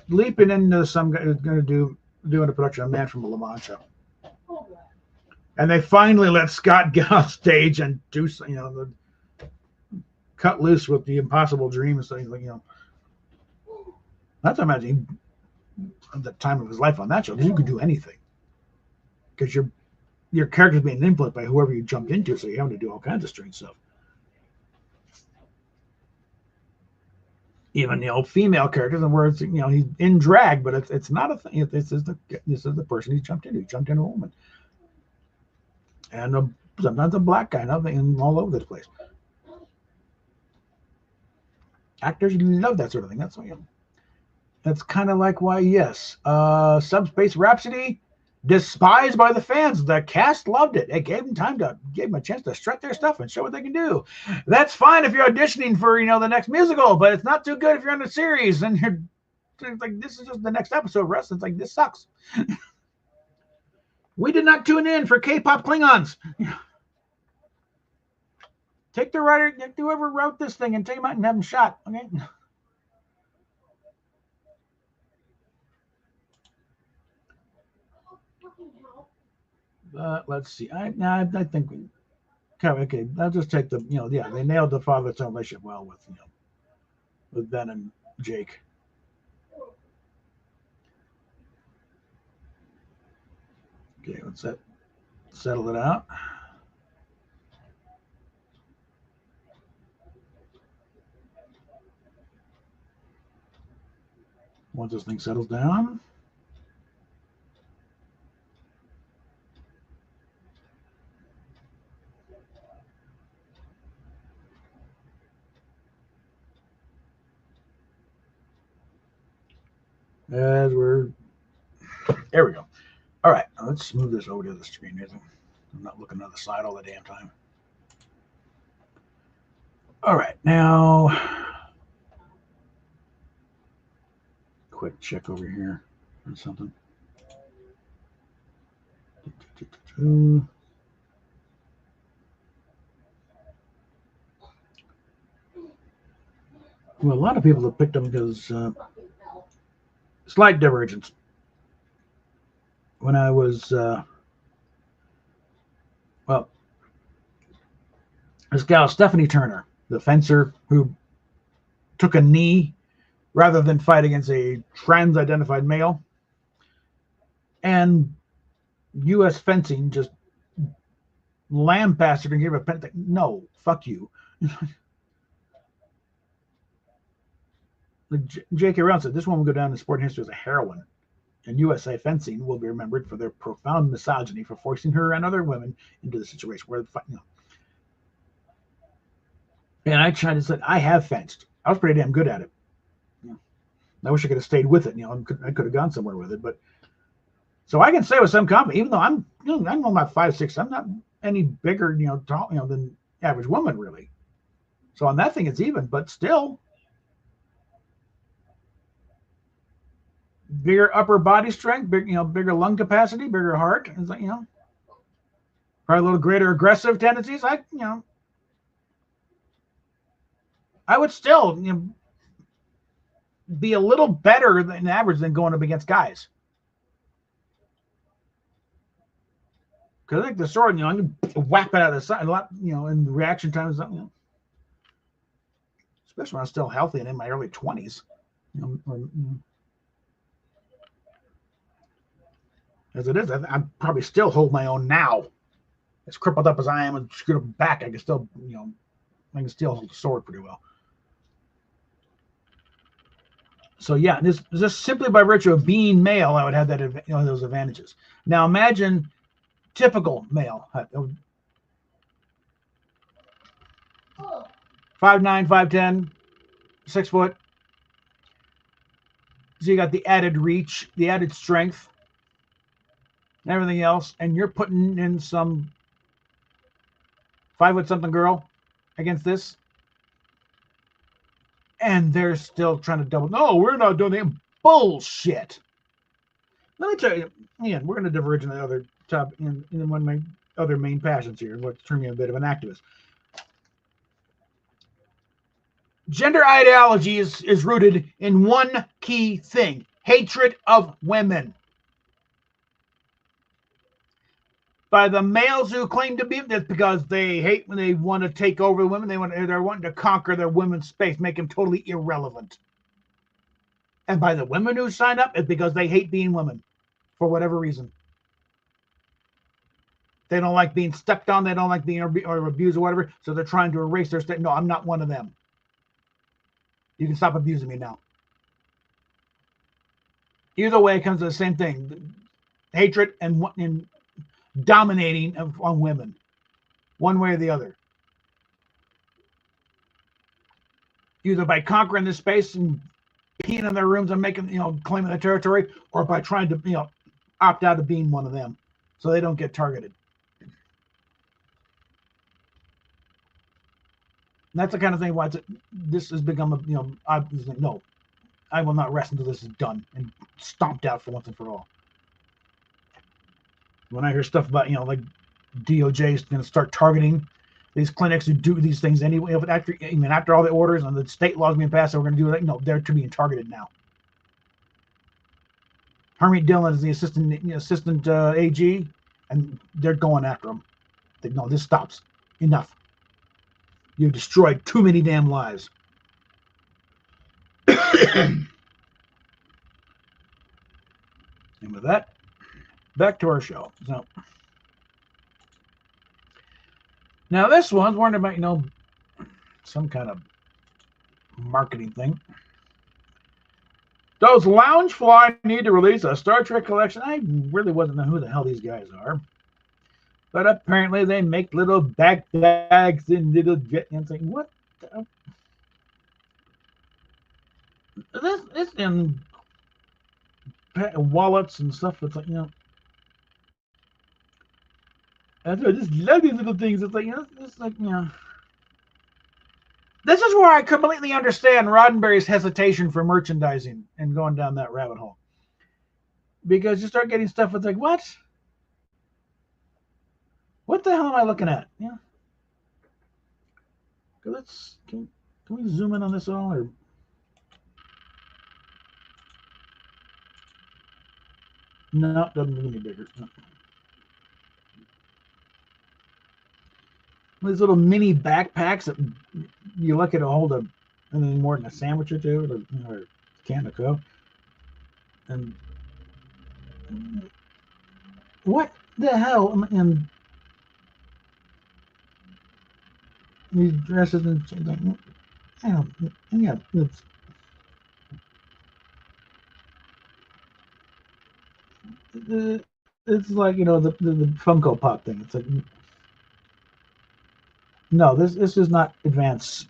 leaping into some guy who's going to doing a production of Man from La Mancha. And they finally let Scott get off stage and do, cut loose with the Impossible Dream and stuff. That's imagine the time of his life on that show. You could do anything because your character's being influenced by whoever you jumped into, so you have to do all kinds of strange stuff. Even female characters, and where it's he's in drag, but it's not a thing. This is the person he jumped into. He jumped into a woman, and sometimes a black guy, nothing all over this place. Actors love that sort of thing. That's kind of like why, yes, Subspace Rhapsody, despised by the fans. The cast loved it. It gave them a chance to strut their stuff and show what they can do. That's fine if you're auditioning for, the next musical, but it's not too good if you're in a series and you're like, this is just the next episode, Russ. It's like, this sucks. We did not tune in for K-pop Klingons. Take the writer, whoever wrote this thing, and take them out and have them shot. Okay. Let's see. I think we. Okay. I'll just take the. They nailed the father-son relationship well with Ben and Jake. Okay, let's settle it out. Once this thing settles down. There we go. All right, let's move this over to the screen. I'm not looking on the side all the damn time. All right, now quick check over here or something. Well, a lot of people have picked them because slight divergence. When I was, this gal, Stephanie Turner, the fencer who took a knee rather than fight against a trans-identified male. And U.S. fencing just lambasted and gave a pen. No, fuck you. J.K. Rowling said, this one will go down in sport history as a heroine. And USA fencing will be remembered for their profound misogyny for forcing her and other women into the situation where And I tried to say, I have fenced. I was pretty damn good at it. I wish I could have stayed with it. I could have gone somewhere with it. But so I can say with some confidence, even though I'm about 5'6", I'm not any bigger, tall, than average woman really. So on that thing, it's even, but still. Bigger upper body strength, bigger lung capacity, bigger heart. It's like, probably a little greater aggressive tendencies. I would still, be a little better than average than going up against guys. Because I think the sword, I can whap it out of the side a lot, in reaction times, especially when I'm still healthy and in my early 20s. As it is, I probably still hold my own now. As crippled up as I am and screwed up back, I can still, I can still hold the sword pretty well. So yeah, this just simply by virtue of being male, I would have that, those advantages. Now imagine typical male. 5'9", 5'10", 6 foot. So you got the added reach, the added strength, and everything else, and you're putting in some 5-foot-something girl against this, and they're still trying to double. No, we're not doing that. Bullshit. Let me tell you, again, we're going to diverge in the other topic, in one of my other main passions here, what's turned me a bit of an activist. Gender ideology is rooted in one key thing: hatred of women. By the males who claim to be, that's because they hate when they want to take over women. They're wanting to conquer their women's space, make them totally irrelevant. And by the women who sign up, it's because they hate being women for whatever reason. They don't like being stepped on. They don't like being or abused or whatever. So they're trying to erase their state. No, I'm not one of them. You can stop abusing me now. Either way, it comes to the same thing: hatred and dominating on women, one way or the other. Either by conquering this space and peeing in their rooms and making, claiming the territory, or by trying to, opt out of being one of them, so they don't get targeted. And that's the kind of thing why this has become a, no, I will not rest until this is done and stomped out for once and for all. When I hear stuff about, like DOJ is going to start targeting these clinics who do these things anyway, after all the orders and the state laws being passed, so we're going to do that. No, they're being targeted now. Harmeet Dillon is the assistant AG, and they're going after him. No, this stops. Enough. You've destroyed too many damn lives. And with that, back to our show. So now this one's worried about, some kind of marketing thing. Does Loungefly need to release a Star Trek collection? I really wasn't know who the hell these guys are. But apparently they make little backpacks and little and saying, what the? This in wallets and stuff. It's like, I just love these little things. It's like, it's like, This is where I completely understand Roddenberry's hesitation for merchandising and going down that rabbit hole. Because you start getting stuff that's like, what? What the hell am I looking at? Yeah. Can we zoom in on this at all? Or no, it doesn't need any bigger. No. These little mini backpacks that you look at to hold anything more than a sandwich or two, or a can of Coke. And what the hell? And these dresses and like, it's like, the Funko Pop thing. It's like, no, this is not advanced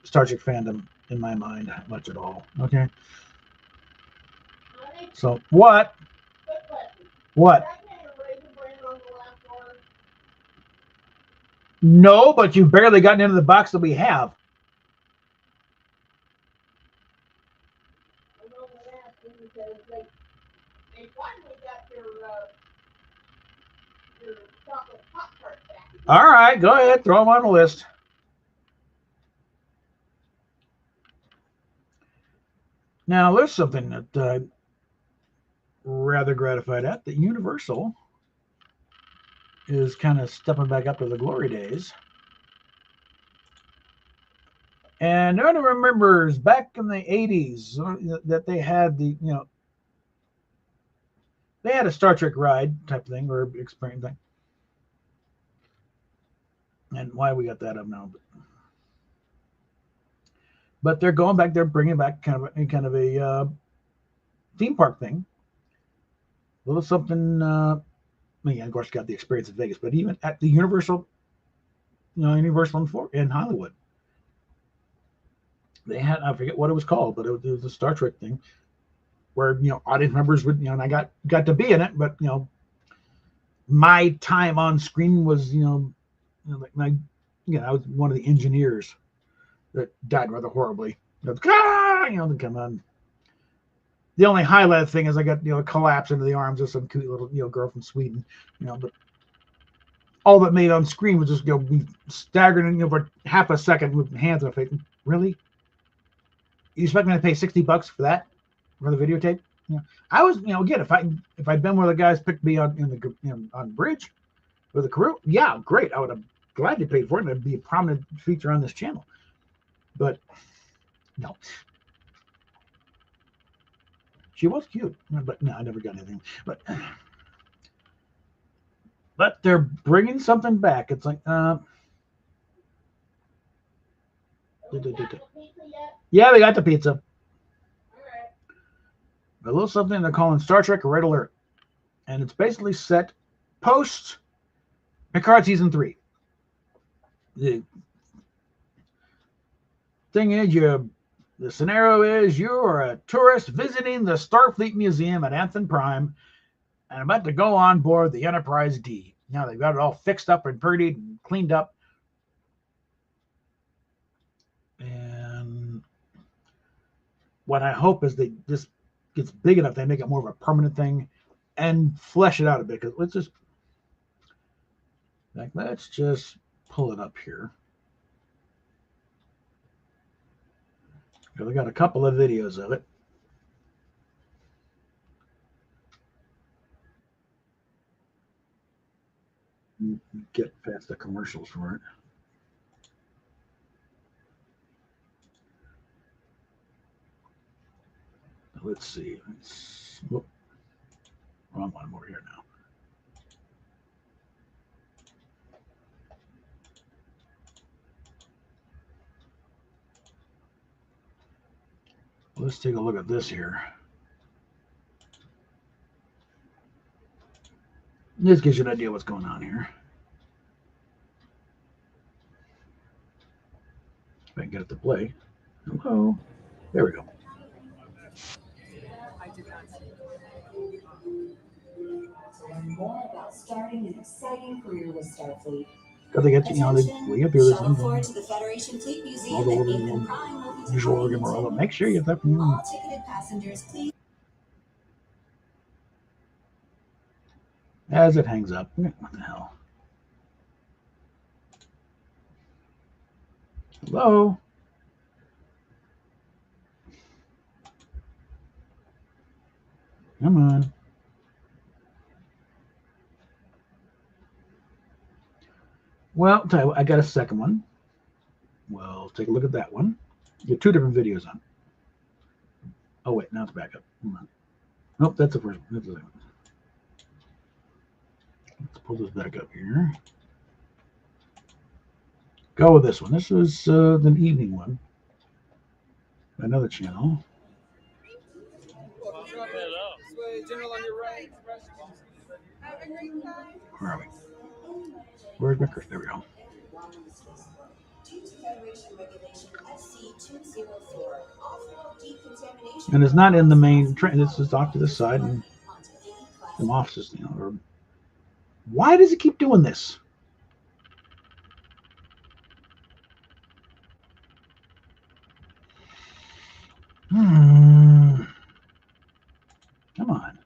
Star Trek fandom in my mind much at all. Okay. So what? What? No, but you've barely gotten into the box that we have. your chocolate Pop-Tart package. All right, go ahead. Throw them on the list. Now, there's something that I'm rather gratified at. That Universal is kind of stepping back up to the glory days. And no one remembers back in the 80s that they had the, they had a Star Trek ride type thing or experience thing. And why we got that up now. But they're going back, they're bringing back kind of a theme park thing. A little something, of course, got the experience in Vegas, but even at the Universal, Universal in Hollywood, they had, I forget what it was called, but it was a Star Trek thing where, audience members would, and I got to be in it, but, my time on screen was, I was one of the engineers that died rather horribly. Come on. The only highlight thing is I got, collapse into the arms of some cute little, girl from Sweden, but all that made on screen was just, be staggering, for half a second with hands on face. Really? You expect me to pay $60 for that, for the videotape? I was, again, if I'd been where the guys picked me on on bridge with the crew, yeah, great. I would have gladly paid for it, and it'd be a prominent feature on this channel. But no, she was cute, but no, I never got anything. But they're bringing something back. It's like, yeah, they got the pizza. A little something they're calling Star Trek Red Alert. And it's basically set post Picard Season 3. The thing is, the scenario is you're a tourist visiting the Starfleet Museum at Anthem Prime and about to go on board the Enterprise D. Now they've got it all fixed up and prettied and cleaned up. And what I hope is that this gets big enough they make it more of a permanent thing and flesh it out a bit. Because let's just pull it up here. Because I got a couple of videos of it. Get past the commercials for it. Let's see. Wrong one. I'm over here now. Let's take a look at this here. This gives you an idea what's going on here. If I can get it to play. Hello. There we go. Learn more about starting an exciting career with Starfleet. Because they get, we get through this. Shuttle forward to the Federation Fleet Museum all the visual rigmarole. Make sure you get that. All ticketed passengers, please. As it hangs up. What the hell? Hello? Come on. Well, tell you what, I got a second one. Well, take a look at that one. You have two different videos on. Oh, wait, now it's back up. Come on. Nope, that's the first one. That's the second one. Let's pull this back up here. Go with this one. This is the evening one. Another channel. Where are we? Where's my cursor? There we go. And it's not in the main train. This is off to the side and some offices, Or why does it keep doing this? Come on.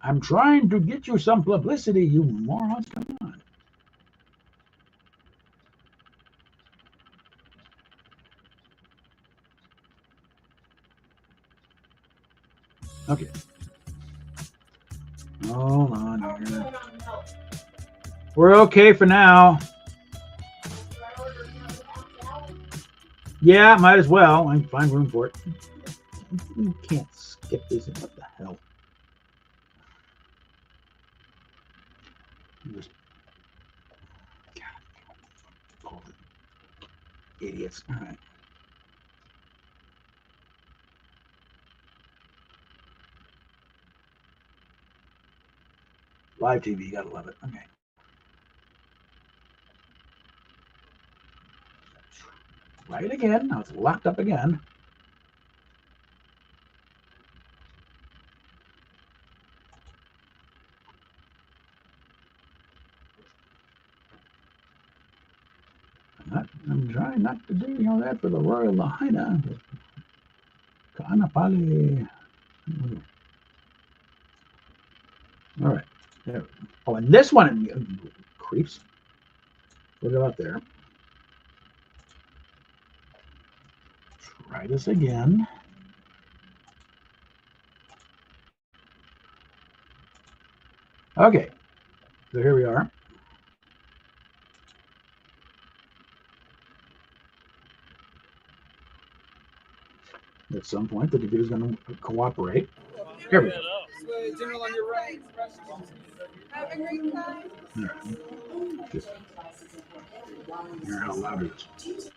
I'm trying to get you some publicity, you morons. Come on. Okay. Hold on here. We're okay for now. Yeah, might as well. I can find room for it. You can't skip this. What the hell? Just, God, idiots. All right. Live TV, you gotta love it. Okay. Try it again. Now it's locked up again. I'm trying not to do that for the Royal Lahaina. Kaanapali. All right. There. Oh, and this one, creeps. Put it out there. Try this again. Okay. So here we are. At some point, the computer is going to cooperate. Here we go. General on your right. Have a great time. Just hear how loud it is.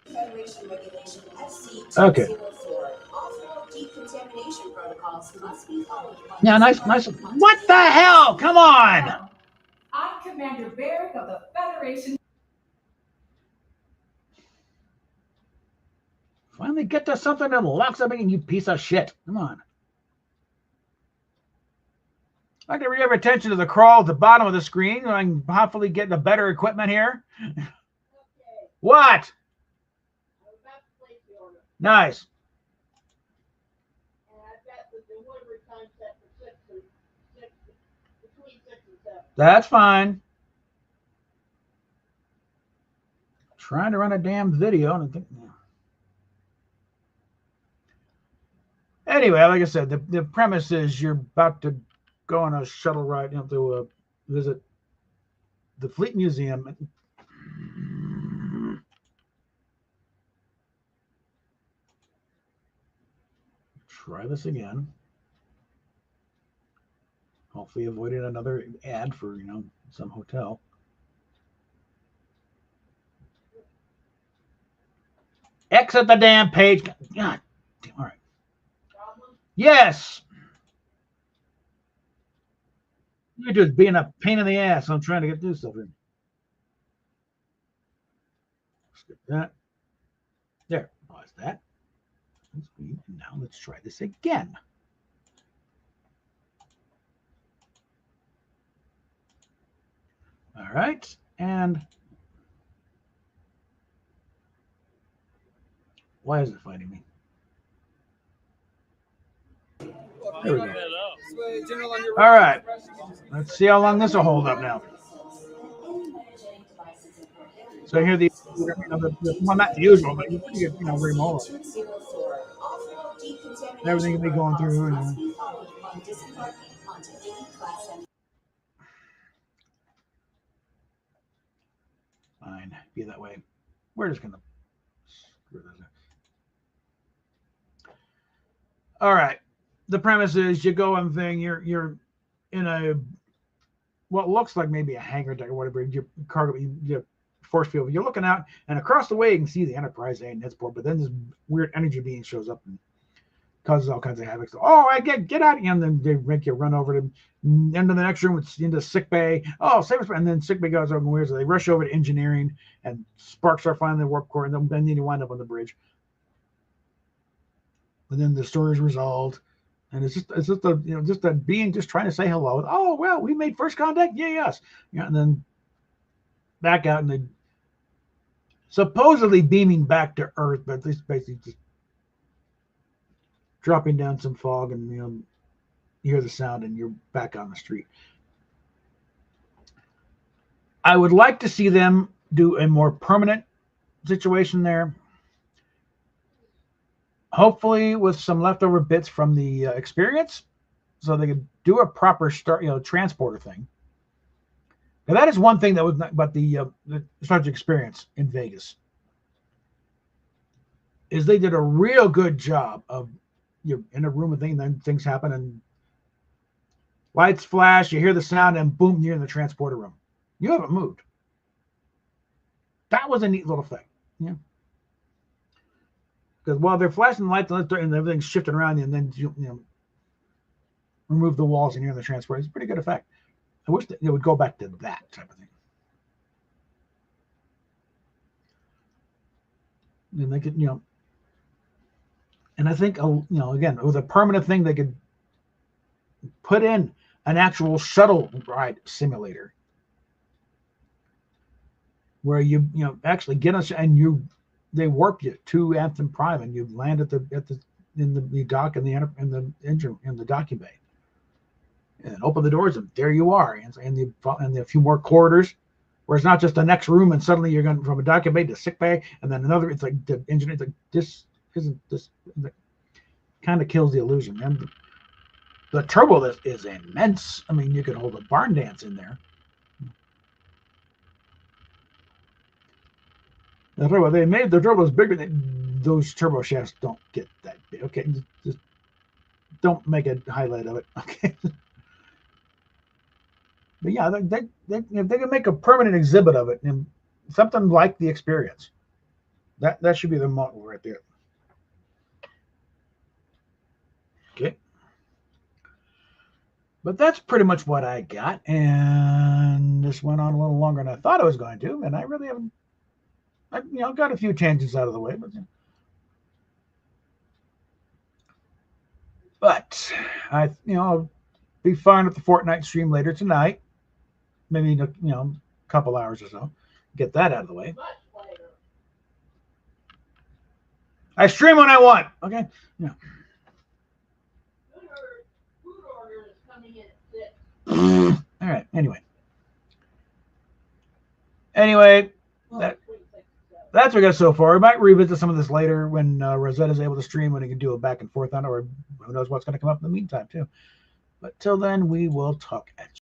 Okay. Yeah, nice. What the hell? Come on! I'm Commander Barrick of the Federation. Finally get to something that locks up again, you piece of shit. Come on. I'd like to bring your attention to the crawl at the bottom of the screen. I can hopefully get the better equipment here. Okay. What? Nice. And I've got the delivery time set for between 6 and 7. That's fine. Trying to run a damn video. And I think, yeah. Anyway, like I said, the premise is you're about to go on a shuttle ride, to visit the Fleet Museum. Try this again. Hopefully avoided another ad for, some hotel. Exit the damn page. God damn, all right. Yes. You're just being a pain in the ass. I'm trying to get this stuff in. Skip that. There. Pause that. And now let's try this again. All right. And why is it fighting me? There we go. All right. Let's see how long this will hold up now. So here the well, not the usual, but you get remote. Everything can be going through. Fine, be that way. We're just gonna screw this up. All right. The premise is you go and thing. You're in a what looks like maybe a hangar deck or whatever. Your cargo, your force field. You're looking out, and across the way you can see the Enterprise A and Netsport. But then this weird energy being shows up and causes all kinds of havoc. So, I get out, and then they make you run over to into the next room. It's into sick bay. Oh, save us! And then sick bay goes over weird. So they rush over to engineering, and sparks are finding the warp core, and then you wind up on the bridge. And then the story is resolved. And it's just a being just trying to say hello. Oh, well, we made first contact. Yeah, yes. And then back out, and they supposedly beaming back to Earth, but this basically just dropping down some fog and you hear the sound, and you're back on the street. I would like to see them do a more permanent situation there. Hopefully with some leftover bits from the experience, so they could do a proper transporter thing. Now that is one thing that was not, but the Star Trek experience in Vegas is they did a real good job of you're in a room with things, then things happen and lights flash, you hear the sound, and boom, you're in the transporter room. You haven't moved. That was a neat little thing. Yeah. Because while they're flashing the lights and everything's shifting around, and then remove the walls and you're in the transporter, it's a pretty good effect. I wish that it would go back to that type of thing. And they could, and I think, again, with a permanent thing, they could put in an actual shuttle ride simulator where you actually get us and they warp you to Anthem Prime and you land in the dock in the engine in the docking bay, and then open the doors and there you are, and a few more corridors where it's not just the next room and suddenly you're going from a docking bay to sick bay and then another. It's like the engine. It's like this kind of kills the illusion. And the turbo is immense. I mean, you could hold a barn dance in there. They made the turbos bigger than those turbo shafts. Don't get that big. Okay, just don't make a highlight of it. Okay. But yeah, if they can make a permanent exhibit of it and something like the experience, that should be the model right there. Okay. But that's pretty much what I got, and this went on a little longer than I thought it was going to, and I really haven't. I got a few tangents out of the way, but I'll be fine with the Fortnite stream later tonight, maybe a couple hours or so. Get that out of the way. I stream when I want. Okay. Yeah. Food order is coming in at 6. All right. Anyway, that's what we got so far. We might revisit some of this later when Rosetta's able to stream, when he can do a back and forth on it, or who knows what's going to come up in the meantime, too. But till then, we will talk at you.